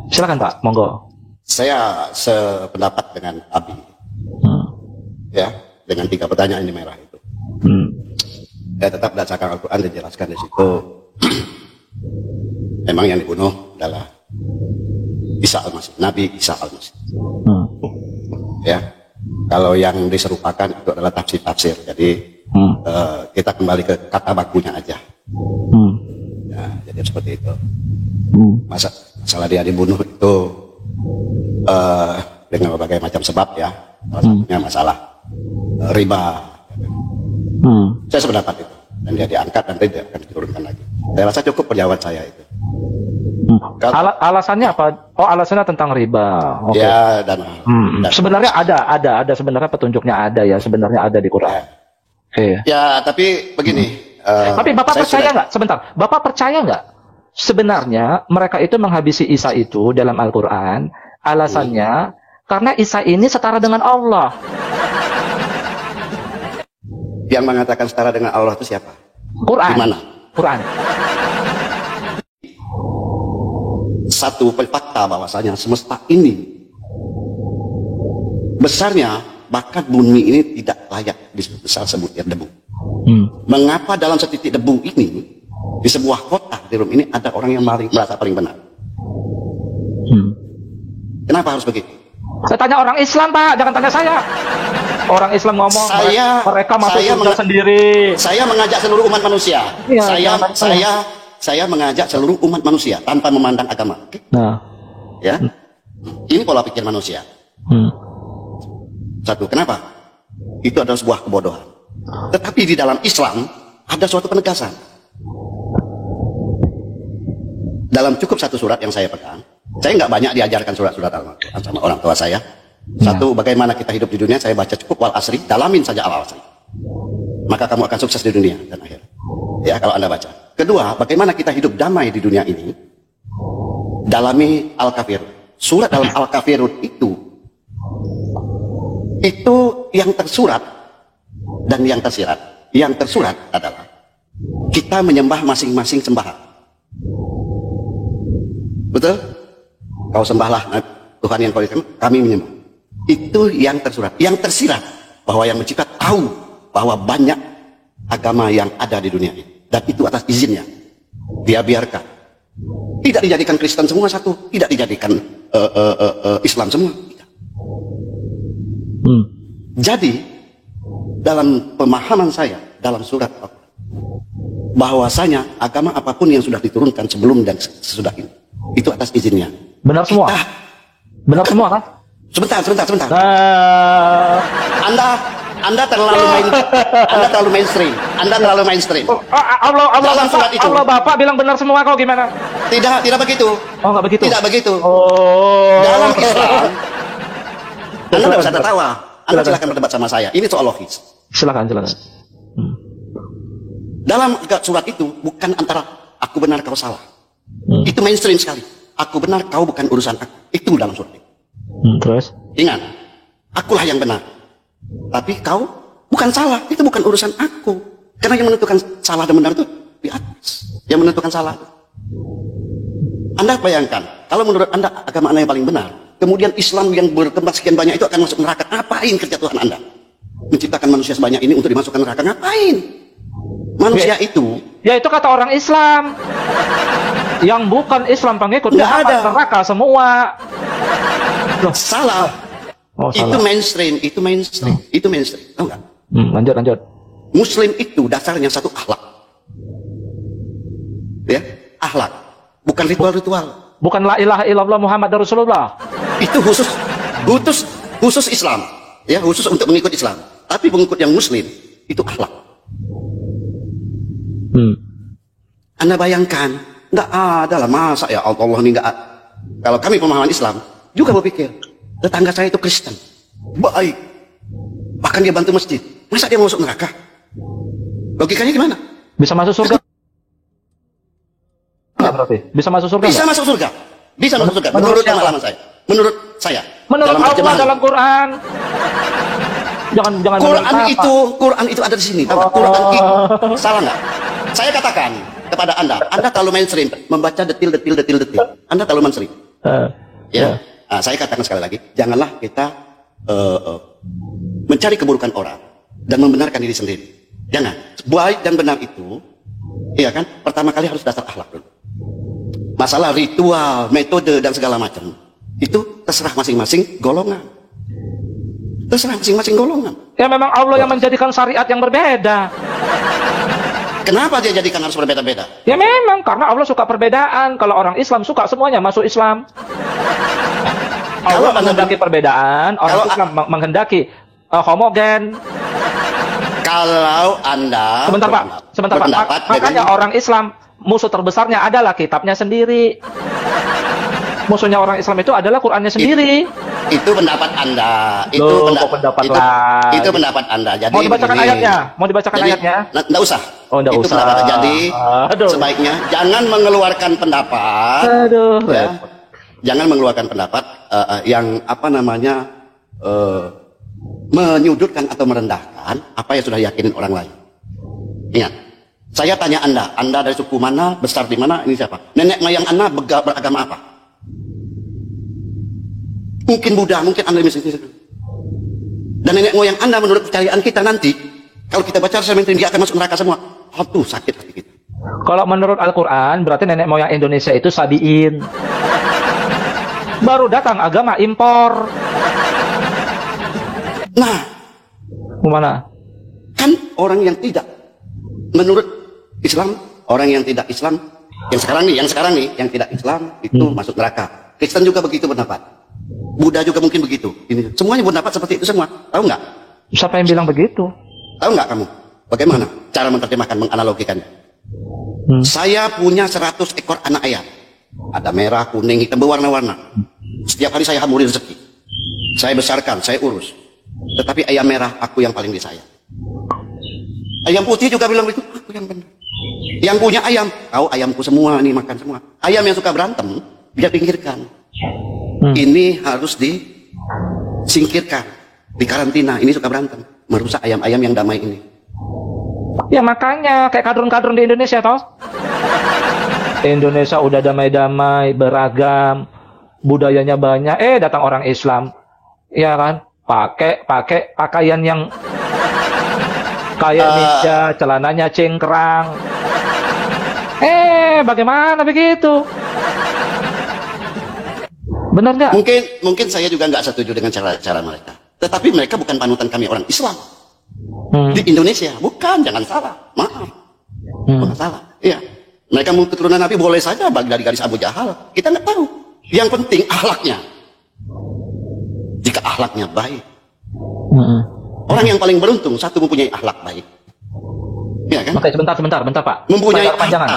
Silakan Pak, monggo. Saya sependapat dengan Abi, ya, dengan 3 pertanyaan di merah itu. Ya, tetap berdasarkan Al-Quran dijelaskan di situ. Memang yang dibunuh adalah Isa Al-Masih, Nabi Isa Al-Masih. Ya, kalau yang diserupakan itu adalah tafsir-tafsir. Jadi kita kembali ke kata bakunya aja. Ya, jadi seperti itu. Masalah dia dibunuh itu dengan berbagai macam sebab ya. Salah satunya masalah riba. Saya sependapat itu. Dan dia diangkat dan tidak akan diturunkan lagi. Saya rasa cukup penjawab saya itu. Alasannya apa? Oh, alasannya tentang riba. Okay. Ya, dan sebenarnya ada sebenarnya petunjuknya ada ya, sebenarnya ada di Quran. Ya, tapi begini. Tapi Bapak percaya nggak? Sebentar, Bapak percaya nggak? Sebenarnya mereka itu menghabisi Isa itu dalam Al-Quran, alasannya karena Isa ini setara dengan Allah. Yang mengatakan setara dengan Allah itu siapa? Quran. Di mana? Quran. Satu fakta bahwasanya semesta ini besarnya, bahkan bumi ini tidak layak besar sebutir debu. Mengapa dalam setitik debu ini di sebuah kota di Rom ini ada orang yang merasa paling benar? Kenapa harus begitu? Saya tanya orang Islam, Pak, jangan tanya saya. Orang Islam ngomong, mereka masuk surga sendiri. Saya mengajak seluruh umat manusia. Ya, saya mengajak seluruh umat manusia tanpa memandang agama. Nah, ya, ini pola pikir manusia. Satu, kenapa? Itu adalah sebuah kebodohan. Tetapi di dalam Islam ada suatu penegasan. Dalam cukup satu surat yang saya pegang, saya nggak banyak diajarkan surat-surat Al-Quran sama orang tua saya. Satu, bagaimana kita hidup di dunia, saya baca cukup wal asri, dalamin saja al asri. Maka kamu akan sukses di dunia dan akhir. Ya, kalau Anda baca. Kedua, bagaimana kita hidup damai di dunia ini, dalami Al-Kafir. Surat dalam Al-Kafirun itu yang tersurat dan yang tersirat. Yang tersurat adalah kita menyembah masing-masing sembahan. Betul? Kau sembahlah Tuhan yang kau ikan, kami menyembah. Itu yang tersurat. Yang tersirat, bahwa yang mencipta tahu bahwa banyak agama yang ada di dunia ini. Dan itu atas izinnya. Dia biarkan. Tidak dijadikan Kristen semua satu. Tidak dijadikan Islam semua. Tidak. Jadi, dalam pemahaman saya, dalam surat bahwasanya agama apapun yang sudah diturunkan sebelum dan sesudah ini, itu atas izinnya. Benar semua? Benar semua kan? Sebentar. Anda terlalu mainstream. Allah Bapak bilang benar semua kok, gimana? Tidak begitu. Oh, nggak begitu. Tidak begitu. Oh. Dalam Islam, Anda tidak usah tertawa. Anda silahkan berdebat sama saya. Ini soal logis. Silakan. Dalam surat itu bukan antara aku benar kau salah. Itu mainstream sekali. Aku benar, kau bukan urusan aku. Itu dalam surat itu. Terus? Ingat, akulah yang benar. Tapi kau bukan salah. Itu bukan urusan aku. Karena yang menentukan salah dan benar itu di atas. Yang menentukan salah. Anda bayangkan, kalau menurut Anda agama Anda yang paling benar, kemudian Islam yang berkembang sekian banyak itu akan masuk neraka. Ngapain kerja Tuhan Anda? Menciptakan manusia sebanyak ini untuk dimasukkan neraka. Ngapain? Manusia itu. Ya, itu kata orang Islam. Yang bukan Islam pengikut nggak ada neraka semua. Loh, salah. Oh, itu salah. mainstream. Itu mainstream. Tahu nggak? Lanjut. Muslim itu dasarnya satu akhlak. Ya, akhlak. Bukan ritual-ritual. Bukan la ilaha illallah Muhammad Rasulullah. Itu khusus Islam. Ya, khusus untuk mengikut Islam. Tapi pengikut yang Muslim itu akhlak. Anda bayangkan, nggak ada lah, masa ya Allah ini nggak. Kalau kami pemahaman Islam juga berpikir, tetangga saya itu Kristen, baik, bahkan dia bantu masjid, masa dia mau masuk neraka? Logikanya gimana? Bisa masuk surga? Nggak berarti? Bisa masuk surga? Bisa masuk surga. Bisa masuk surga. Menurut pengalaman saya. Menurut saya. Menurut Allah dalam Quran. Jangan Quran itu ada di sini. Quran itu salah nggak? Saya katakan kepada Anda terlalu mainstream membaca detil. Anda terlalu mainstream. Ya, saya katakan sekali lagi, janganlah kita mencari keburukan orang dan membenarkan diri sendiri. Jangan. Baik dan benar itu, iya kan? Pertama kali harus dasar akhlak dulu. Masalah ritual, metode dan segala macam itu terserah masing-masing golongan. Terserah masing-masing golongan. Ya memang Allah yang menjadikan syariat yang berbeda. Kenapa dia jadikan harus berbeda-beda? Ya memang karena Allah suka perbedaan. Kalau orang Islam suka semuanya masuk Islam. Allah menghendaki perbedaan, orang Islam menghendaki homogen. Kalau Anda sebentar Pak. Makanya orang Islam musuh terbesarnya adalah kitabnya sendiri. Musuhnya orang Islam itu adalah Qur'annya sendiri. Itu pendapat Anda. Itu pendapat Anda. Jadi mau dibacakan ayatnya? Mau dibacakan ayatnya? Enggak usah. Oh, enggak usah. Jadi sebaiknya jangan mengeluarkan pendapat. Ya, jangan mengeluarkan pendapat yang menyudutkan atau merendahkan apa yang sudah yakinin orang lain. Ingat, saya tanya Anda dari suku mana, besar di mana, ini siapa? Nenek moyang Anda beragama apa? Mungkin Buddha, mungkin Anda mistis. Dan nenek moyang Anda menurut kepercayaan kita nanti, kalau kita baca sementing dia akan masuk neraka semua. Aduh, sakit hati kita. Kalau menurut Al-Quran, berarti nenek moyang Indonesia itu Sabiin. Baru datang agama impor. Nah, gimana? Kan orang yang tidak menurut Islam, orang yang tidak Islam, yang sekarang nih, yang tidak Islam itu masuk neraka. Kristen juga begitu pendapat. Buddha juga mungkin begitu. Ini semuanya pendapat seperti itu semua. Tahu nggak? Siapa yang bilang begitu? Tahu nggak kamu? Bagaimana cara menerjemahkan, menganalogikannya? Saya punya 100 ekor anak ayam. Ada merah, kuning, hitam, berwarna-warna. Setiap hari saya hamuri rezeki. Saya besarkan, saya urus. Tetapi ayam merah aku yang paling disayang. Ayam putih juga bilang begitu, aku yang benar. Yang punya ayam, kau ayamku semua nih, makan semua. Ayam yang suka berantem, dia pinggirkan. Ini harus disingkirkan, dikarantina. Ini suka berantem, merusak ayam-ayam yang damai ini. Ya makanya kayak kadrun-kadrun di Indonesia toh. Indonesia udah damai-damai, beragam, budayanya banyak. Datang orang Islam, ya kan? Pakai pakaian yang kayak ninja, celananya cingkrang. Bagaimana begitu? Benar nggak? Mungkin saya juga nggak setuju dengan cara mereka. Tetapi mereka bukan panutan kami orang Islam. Di Indonesia, bukan, jangan salah. Maaf. Bukan salah. Iya. Mereka mau keturunan Nabi boleh saja dari garis Abu Jahal. Kita nggak tahu. Yang penting akhlaknya. Jika akhlaknya baik. Orang yang paling beruntung satu mempunyai akhlak baik. Ya kan? Oke, sebentar Pak. Mempunyai kepanjangan.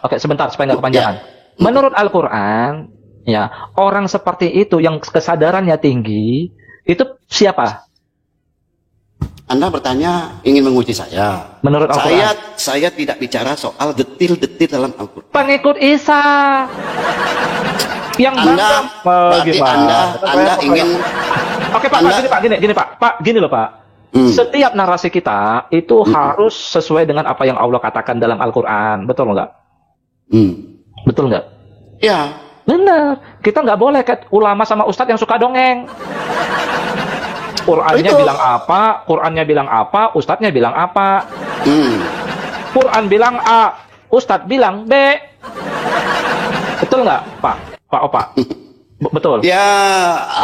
Oke, sebentar supaya nggak kepanjangan. Menurut Al-Quran, ya, orang seperti itu yang kesadarannya tinggi, itu siapa? Anda bertanya ingin menguji saya. Menurut Al-Quran, saya tidak bicara soal detil-detil dalam Al-Quran. Pengikut Isa. Yang berarti Anda ingin. Oke Pak, gini Pak, gini loh Pak. Setiap narasi kita itu harus sesuai dengan apa yang Allah katakan dalam Al-Quran, betul nggak? Betul nggak? Ya. Benar. Kita nggak boleh kayak ulama sama ustadz yang suka dongeng. Qurannya bilang apa, ustadznya bilang apa. Quran bilang A, ustadz bilang B. Betul nggak, Pak? Pak Opa? Betul. Ya,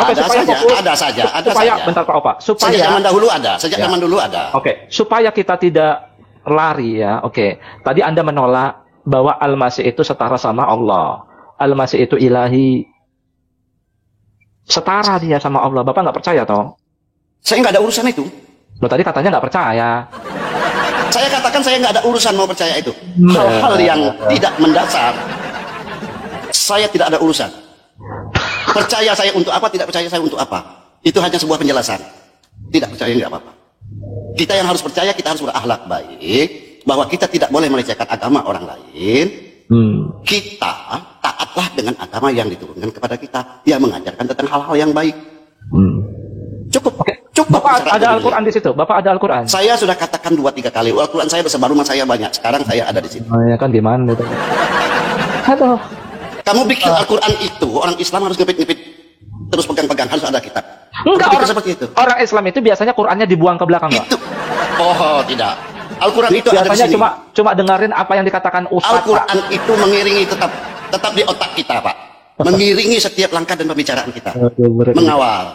ada saja. Bentar Pak Opa. Sejak zaman dahulu ada. Oke, supaya kita tidak lari ya. Oke. Tadi Anda menolak bahwa Al-Masih itu setara sama Allah. Al-Masih itu ilahi. Setara dia sama Allah. Bapak nggak percaya toh? Saya nggak ada urusan itu. Loh, tadi katanya nggak percaya. Saya katakan saya nggak ada urusan mau percaya itu. Hal-hal yang tidak mendasar. Saya tidak ada urusan. Percaya saya untuk apa, tidak percaya saya untuk apa. Itu hanya sebuah penjelasan. Tidak percaya nggak apa-apa. Kita yang harus percaya, kita harus berakhlak baik. Bahwa kita tidak boleh melecehkan agama orang lain. Kita taatlah dengan agama yang diturunkan kepada kita. Dia mengajarkan tentang hal-hal yang baik. Cukup. Bapak ada Al-Quran di situ? Bapak ada Al-Quran? Saya sudah katakan 2-3 kali. Al-Quran saya bersebar, rumah saya banyak. Sekarang saya ada di sini. Oh ya kan, di mana itu? Aduh. Kamu pikir Al-Quran itu orang Islam harus ngepit-ngepit terus pegang-pegang, harus ada kitab? Enggak, Kamu pikir seperti itu? orang Islam itu biasanya Qurannya dibuang ke belakang, Pak. Itu. Oh, tidak. Al-Quran itu ada di Biasanya sini. cuma dengerin apa yang dikatakan Ustaz. Al-Quran itu mengiringi tetap di otak kita, Pak. Mengiringi setiap langkah dan pembicaraan kita. Mengawal.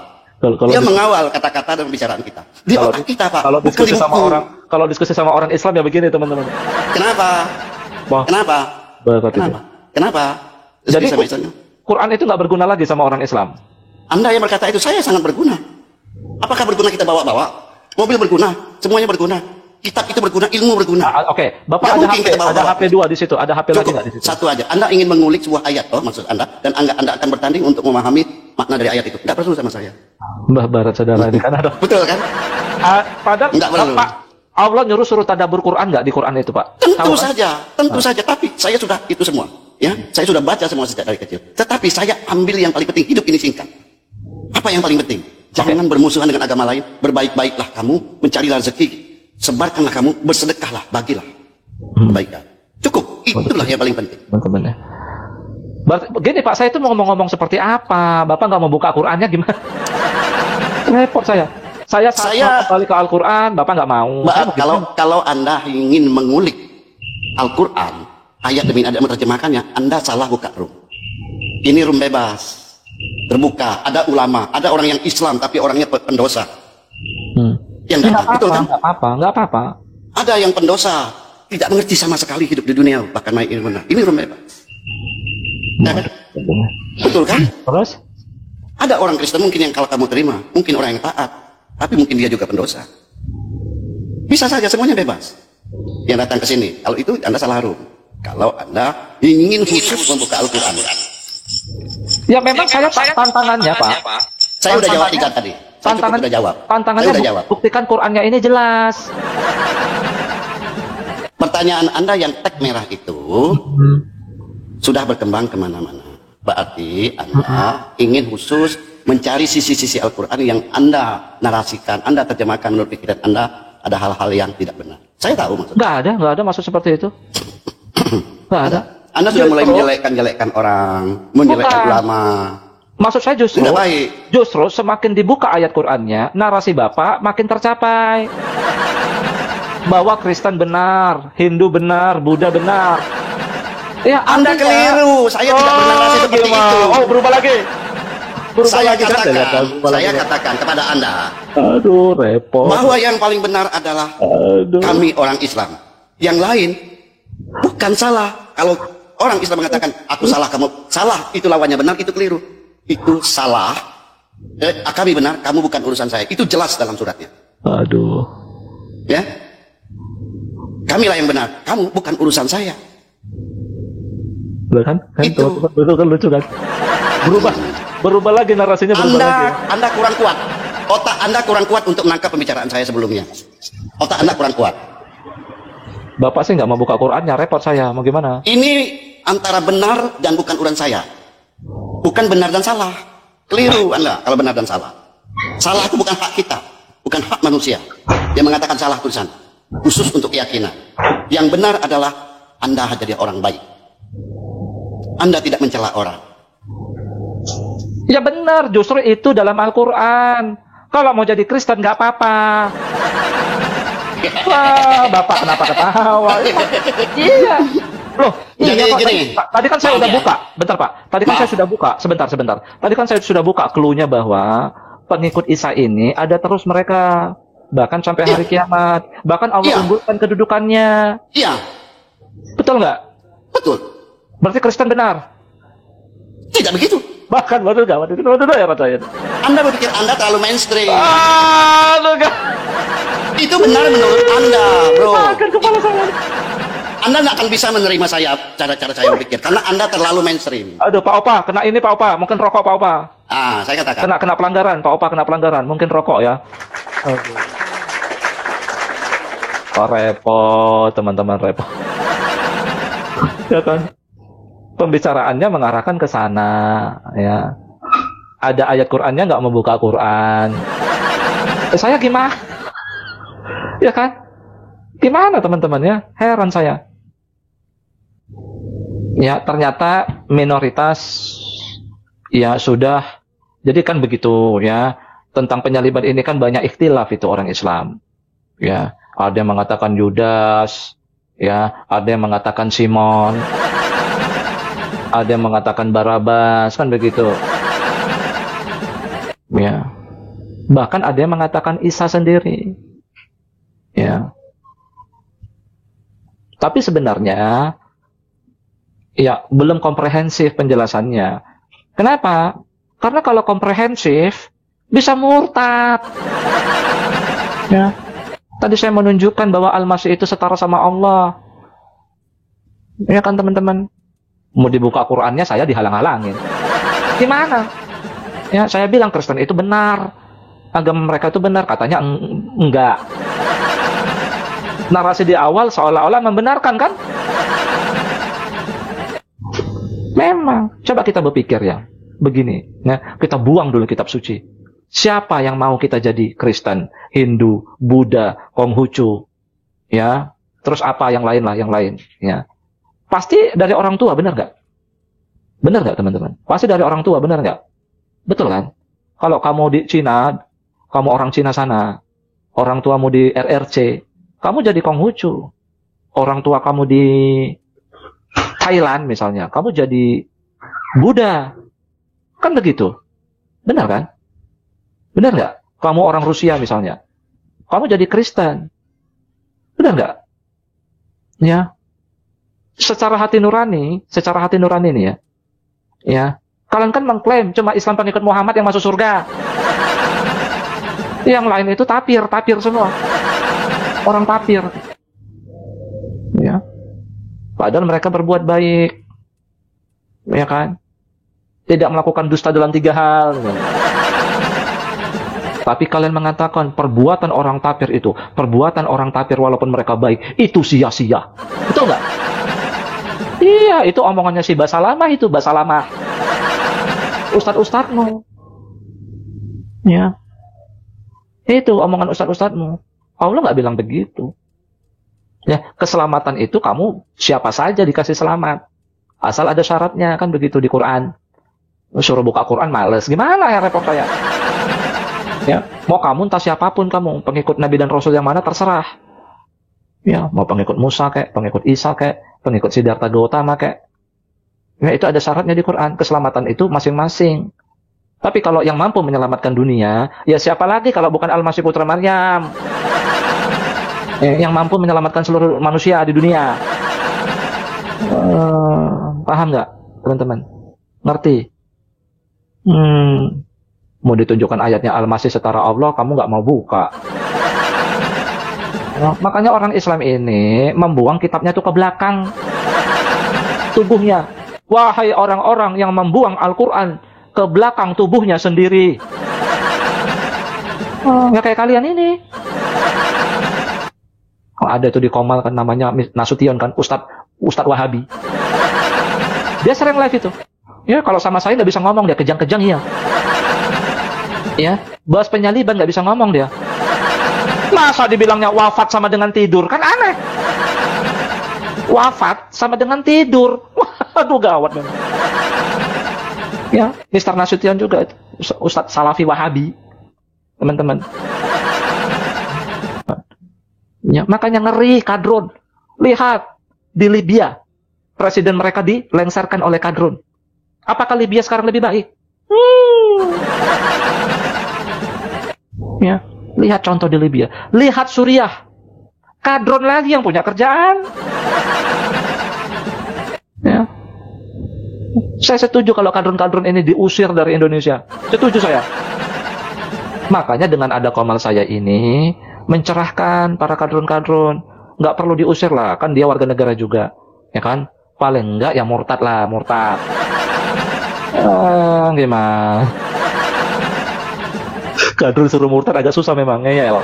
Dia mengawal kata-kata dan pembicaraan kita. Di otak kita, Pak. Kalau Bukan diskusi di sama buku. sama orang Islam ya begini, teman-teman. Kenapa? Wah, Kenapa? berat itu. Kenapa? Kenapa? Jadi Bisa-bisanya. Quran itu nggak berguna lagi sama orang Islam. Anda yang berkata itu, saya sangat berguna. Apakah berguna kita bawa-bawa? Mobil berguna, semuanya berguna. Kitab itu berguna, ilmu berguna. Oke, Bapak Nggak ada mungkin HP, kita bawa-bawa. ada HP 2 di situ, ada HP lagi Cukup, nggak di situ? satu aja. Anda ingin mengulik sebuah ayat, maksud Anda, dan Anda akan bertanding untuk memahami makna dari ayat itu. Tidak perlu sama saya. Mbah Barat saudara ini kan ada. Betul kan? Padahal Nggak perlu. Pak, Allah nyuruh suruh tadabbur Quran nggak di Quran itu, Pak? Tentu Tahu, kan? tentu saja. Tapi saya sudah itu semua. Ya, saya sudah baca semua sejak dari kecil. Tetapi saya ambil yang paling penting. Hidup ini singkat. Apa yang paling penting? Jangan bermusuhan dengan agama lain. Berbaik-baiklah kamu, mencarilah rezeki, sebarkanlah kamu, bersedekahlah, bagilah kebaikan. Cukup. Itulah yang paling penting. Teman-teman ya. Gini Pak, saya itu mau ngomong-ngomong seperti apa? Bapak nggak mau buka Qurannya gimana? Repot saya. Saya kembali ke Al-Quran, Bapak nggak mau. Mbak, kalau Anda ingin mengulik Al-Quran, ayat demi ayat menerjemahkannya, Anda salah buka room. Ini room bebas, terbuka. Ada ulama, ada orang yang Islam tapi orangnya pendosa. Yang datang, betul kan? Nggak apa-apa. Ada yang pendosa, tidak mengerti sama sekali hidup di dunia, bahkan main ilmu. Ini room bebas. Ya kan? Betul kan? Terus? Ada orang Kristen mungkin yang kalau kamu terima, mungkin orang yang taat, tapi mungkin dia juga pendosa. Bisa saja, semuanya bebas. Yang datang ke sini, kalau itu Anda salah room. Kalau Anda ingin khusus membuka Al-Quran. Ya memang saya tantangannya Pak. Saya udah jawab 3 tadi. Tantangan, udah jawab. Tantangannya Saya udah jawab. buktikan Qurannya ini jelas. Pertanyaan Anda yang tag merah itu sudah berkembang kemana-mana. Berarti Anda ingin khusus mencari sisi-sisi Al-Quran yang Anda narasikan, Anda terjemahkan menurut pikiran Anda ada hal-hal yang tidak benar. Saya tahu maksudnya. Nggak ada maksud seperti itu. Nggak ada. Anda sudah mulai menjelekkan orang, menjelekkan ulama. Maksud saya justru semakin dibuka ayat Qur'annya, narasi Bapak makin tercapai. Bahwa Kristen benar, Hindu benar, Buddha benar. Ya, Anda keliru. Saya tidak bernarasi seperti itu. Oh, berubah lagi. Saya katakan kepada Anda. Aduh, repot. Bahwa yang paling benar adalah kami orang Islam. Yang lain bukan salah. Kalau orang Islam mengatakan aku salah, kamu salah, itu lawannya benar, itu keliru. Itu salah. Kami benar, kamu bukan urusan saya. Itu jelas dalam suratnya. Aduh. Ya. Kamilah yang benar, kamu bukan urusan saya. Betul kan? Itu. Betul kan, lucu kan? Berubah lagi narasinya, berubah lagi. Anda kurang kuat. Otak Anda kurang kuat untuk menangkap pembicaraan saya sebelumnya. Otak Anda kurang kuat. Bapak sih nggak mau buka Qurannya, repot saya. Mau gimana? Ini antara benar dan bukan urusan saya. Bukan benar dan salah. Keliru Anda kalau benar dan salah. Salah itu bukan hak kita, bukan hak manusia. Dia mengatakan salah tulisan, khusus untuk keyakinan. Yang benar adalah Anda jadi orang baik. Anda tidak mencela orang. Ya benar, justru itu dalam Al-Quran. Kalau mau jadi Kristen nggak apa-apa. Wah, Bapak kenapa ketawa? Iya. Loh, iya Pak. Tadi kan saya udah buka. Bentar Pak. Tadi kan saya sudah buka. Sebentar. Tadi kan saya sudah buka clue-nya bahwa pengikut Isa ini ada terus mereka. Bahkan sampai hari kiamat. Bahkan Allah unggulkan kedudukannya. Iya. Betul nggak? Betul. Berarti Kristen benar? Tidak begitu. Bahkan betul ya Pak saya. Anda berpikir Anda terlalu mainstream. Enggak. Itu benar menurut Anda, bro. Makan kepala saya. Anda nggak akan bisa menerima saya cara-cara saya berpikir karena Anda terlalu mainstream. Aduh Pak Opa, kena ini Pak Opa, mungkin rokok Pak Opa. Saya katakan. Kena pelanggaran, Pak Opa kena pelanggaran, mungkin rokok ya. Aduh. Oh, repot, teman-teman, repot. Ya kan? Pembicaraannya mengarahkan ke sana, ya. Ada ayat Qur'annya nggak membuka Qur'an. Saya gimana? Ya kan? Gimana teman-teman ya? Heran saya. Ya, ternyata minoritas ya sudah. Jadi kan begitu ya. Tentang penyaliban ini kan banyak ikhtilaf itu orang Islam. Ya, ada yang mengatakan Yudas, ya, ada yang mengatakan Simon, ada yang mengatakan Barabas, kan begitu. Ya. Bahkan ada yang mengatakan Isa sendiri. Ya. Tapi sebenarnya ya belum komprehensif penjelasannya. Kenapa? Karena kalau komprehensif bisa murtad. Ya. Tadi saya menunjukkan bahwa Al-Masih itu setara sama Allah. Ya kan teman-teman? Mau dibuka Qur'annya saya dihalang-halangin. Gimana? Ya, saya bilang Kristen itu benar. Agama mereka itu benar, katanya enggak. Narasi di awal seolah-olah membenarkan kan? Memang. Coba kita berpikir ya. Begini, ya, kita buang dulu kitab suci. Siapa yang mau kita jadi Kristen, Hindu, Buddha, Konghucu, ya, terus apa yang lain lah, yang lain, ya. Pasti dari orang tua, benar nggak? Benar nggak teman-teman? Pasti dari orang tua, benar nggak? Betul kan? Kalau kamu di Cina, kamu orang Cina sana, orang tuamu di RRC, kamu jadi Konghucu. Orang tua kamu di Thailand misalnya, kamu jadi Buddha. Kan begitu? Benar kan? Benar nggak? Kamu orang Rusia misalnya, kamu jadi Kristen. Benar nggak? Ya. Secara hati nurani nih ya. Ya. Kalian kan mengklaim cuma Islam pengikut Muhammad yang masuk surga. Yang lain itu tapir semua. Orang tapir. Ya. Padahal mereka berbuat baik. Ya kan? Tidak melakukan dusta dalam 3 hal. Tapi kalian mengatakan perbuatan orang tapir itu, perbuatan orang tapir walaupun mereka baik, itu sia-sia. Betul nggak? Iya, itu omongannya si Basalamah itu, Basalamah. Ustadz-ustadzmu. Ya. Itu omongan ustadz-ustadzmu. Allah nggak bilang begitu. Ya, keselamatan itu kamu siapa saja dikasih selamat. Asal ada syaratnya, kan begitu di Quran. Suruh buka Quran males. Gimana ya repot saya? Ya, mau kamu entah siapapun kamu, pengikut Nabi dan Rasul yang mana terserah. Ya, mau pengikut Musa kayak, pengikut Isa kayak, pengikut Siddhartha Gautama kayak. Ya, itu ada syaratnya di Quran. Keselamatan itu masing-masing. Tapi kalau yang mampu menyelamatkan dunia, ya siapa lagi kalau bukan Al-Masih Putra Maryam? Yang mampu menyelamatkan seluruh manusia di dunia. Paham nggak, teman-teman? Ngerti? Mau ditunjukkan ayatnya Al-Masih setara Allah, kamu nggak mau buka. Nah, makanya orang Islam ini membuang kitabnya itu ke belakang tubuhnya. Wahai orang-orang yang membuang Al-Quran ke belakang tubuhnya sendiri. Nggak kayak kalian ini. Ada itu di Komal kan namanya Nasution kan, Ustadz Wahabi. Dia sering live itu. Ya kalau sama saya nggak bisa ngomong, dia kejang-kejang ya. Ya, bahas penyaliban nggak bisa ngomong dia. Masa dibilangnya wafat sama dengan tidur, kan aneh. Wafat sama dengan tidur, waduh gawat memang. Ya, Mr. Nasution juga, Ustadz Salafi Wahabi, teman-teman. Ya, makanya ngeri kadrun. Lihat di Libya, presiden mereka dilengsarkan oleh kadrun. Apakah Libya sekarang lebih baik? Ya, lihat contoh di Libya. Lihat Suriah. Kadrun lagi yang punya kerjaan. Ya. Saya setuju kalau kadrun-kadrun ini diusir dari Indonesia. Setuju saya. Makanya dengan ada Komal saya ini mencerahkan para kadrun-kadrun. Nggak perlu diusir lah, kan dia warga negara juga. Ya kan? Paling enggak ya murtad lah, murtad. Gimana? Kadrun suruh murtad agak susah memang, ngeyel.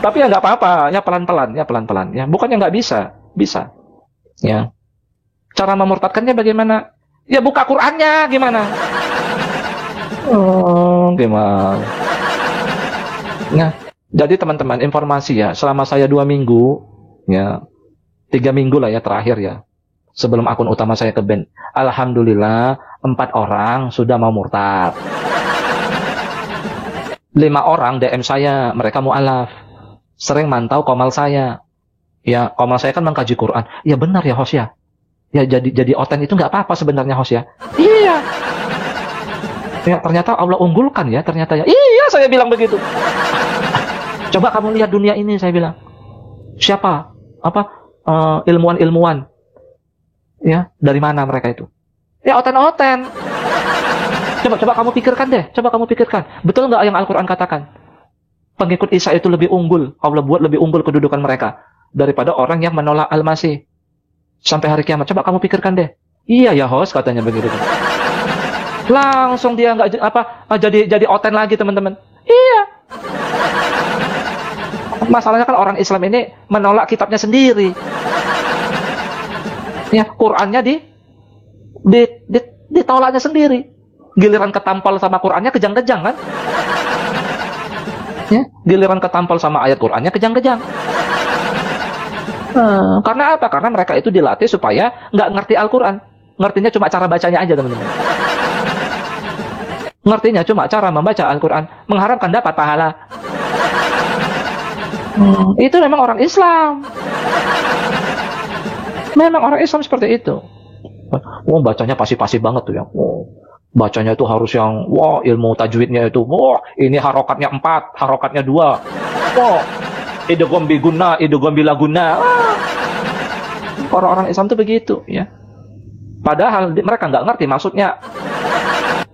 Tapi ya nggak apa-apa, ya pelan-pelan, ya. Bukannya nggak bisa, bisa. Ya. Cara memurtadkannya bagaimana? Ya buka Qur'annya, gimana? Gimana? Nah, jadi teman-teman informasi ya, selama saya 2 minggu, ya 3 minggu lah ya terakhir ya, sebelum akun utama saya ke ban. Alhamdulillah 4 orang sudah mau murtad. 5 orang DM saya, mereka mu'alaf. Sering mantau komal saya. Ya, komal saya kan mengkaji Quran. Ya benar ya host ya. Ya jadi oten itu nggak apa-apa sebenarnya host ya. Iya. Ya ternyata Allah unggulkan ya ternyata ya. Iya saya bilang begitu. Coba kamu lihat dunia ini saya bilang. Siapa? Ilmuwan-ilmuwan. Ya, dari mana mereka itu? Ya oten-oten. Coba kamu pikirkan deh. Coba kamu pikirkan. Betul nggak yang Al-Quran katakan? Pengikut Isa itu lebih unggul. Allah buat lebih unggul kedudukan mereka daripada orang yang menolak Al-Masih sampai hari kiamat. Coba kamu pikirkan deh. Iya ya host katanya begitu. Langsung dia nggak jadi oten lagi teman-teman. Iya. Masalahnya kan orang Islam ini menolak kitabnya sendiri. Ya, Qurannya ditolaknya sendiri. Giliran ketampal sama Qurannya kejang-kejang kan? Ya, giliran ketampal sama ayat Qurannya kejang-kejang. Karena apa? Karena mereka itu dilatih supaya nggak ngerti Al-Quran. Ngertinya cuma cara bacanya aja teman-teman. Ngertinya cuma cara membaca Al-Quran, mengharapkan dapat pahala. Itu memang orang Islam. Memang orang Islam seperti itu. Wah, bacanya pasti-pasti banget tuh ya. Bacanya itu harus yang, wah ilmu tajwidnya itu, wah ini harokatnya 4, harokatnya 2. Wah, idgham bi gunna, idgham bila gunna. Orang-orang Islam tuh begitu ya. Padahal mereka nggak ngerti maksudnya.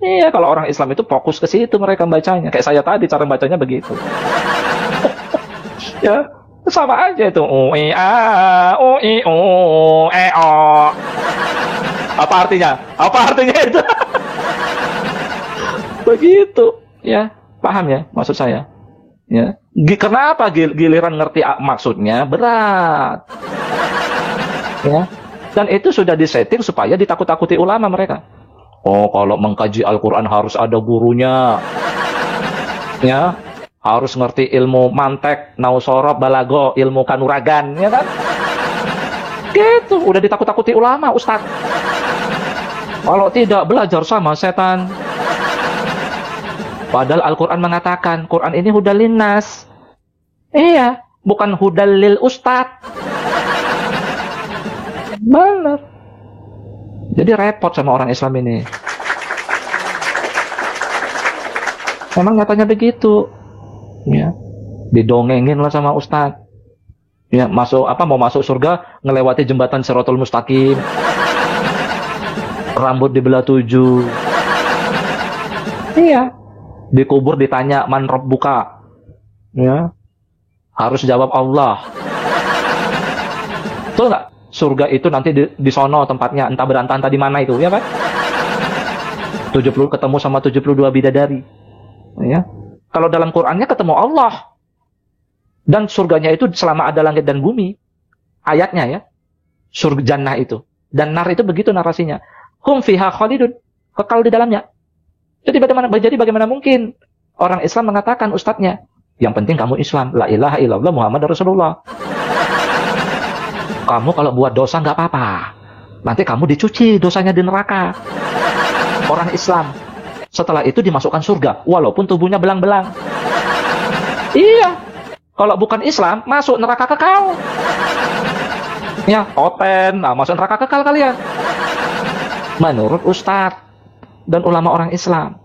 Iya, kalau orang Islam itu fokus ke situ mereka bacanya. Kayak saya tadi cara bacanya begitu. Ya, sama aja itu. Apa artinya? Apa artinya itu? Begitu, ya. Paham ya maksud saya? Ya. Kenapa giliran ngerti maksudnya berat? Ya. Dan itu sudah disetting supaya ditakut-takuti ulama mereka. Oh, kalau mengkaji Al-Quran harus ada gurunya. Ya. Harus ngerti ilmu mantek, nausorob, balago, ilmu kanuragan, ya kan? Gitu, udah ditakut-takuti ulama, Ustadz. Kalau tidak, belajar sama setan. Padahal Al-Quran mengatakan, Quran ini hudal linnas. Iya, bukan hudal lil Ustadz. Benar. Jadi repot sama orang Islam ini. Memang nyatanya begitu. Ya, didongengin lah sama Ustadz. Ya, mau masuk surga ngelewati jembatan Shirathul Mustaqim. Rambut dibelah 7. Iya. Dikubur ditanya man rabbuka. Ya. Harus jawab Allah. Betul nggak? Surga itu nanti di sono tempatnya, entah berantah entah di mana itu, ya kan? 70 ketemu sama 72 bidadari. Ya. Kalau dalam Qur'annya ketemu Allah. Dan surganya itu selama ada langit dan bumi. Ayatnya ya. Surga jannah itu. Dan nar itu begitu narasinya. Hum fiha khalidun. Kekal di dalamnya. Jadi bagaimana mungkin orang Islam mengatakan ustadznya, yang penting kamu Islam, la ilaha illallah Muhammad Rasulullah. Kamu kalau buat dosa nggak apa-apa, nanti kamu dicuci dosanya di neraka. Orang Islam setelah itu dimasukkan surga, walaupun tubuhnya belang-belang. Iya, kalau bukan Islam masuk neraka kekal. Ya, oten, masuk neraka kekal kalian. Menurut ustadz dan ulama orang Islam.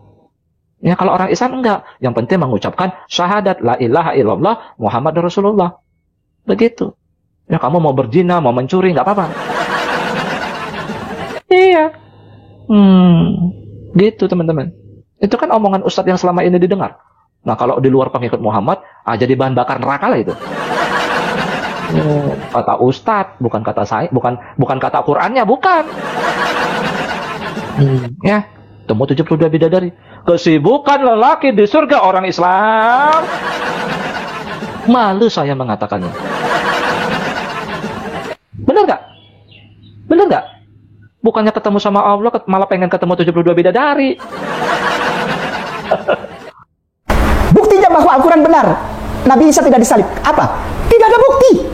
Ya, kalau orang Islam enggak. Yang penting mengucapkan syahadat la ilaha illallah Muhammad Rasulullah. Begitu. Ya, kamu mau berzina, mau mencuri, enggak apa-apa. Iya. Gitu teman-teman. Itu kan omongan ustadz yang selama ini didengar. Nah, kalau di luar pengikut Muhammad, jadi bahan bakar neraka lah itu. Kata ustadz, bukan kata saya, bukan kata Qur'annya, bukan. Ya. Temu 72 bidadari. Kesibukan lelaki di surga orang Islam. Malu saya mengatakannya. Benar nggak? Benar nggak? Bukannya ketemu sama Allah, malah pengen ketemu 72 bidadari. Buktinya bahwa Al-Quran benar. Nabi Isa tidak disalib. Apa? Tidak ada bukti.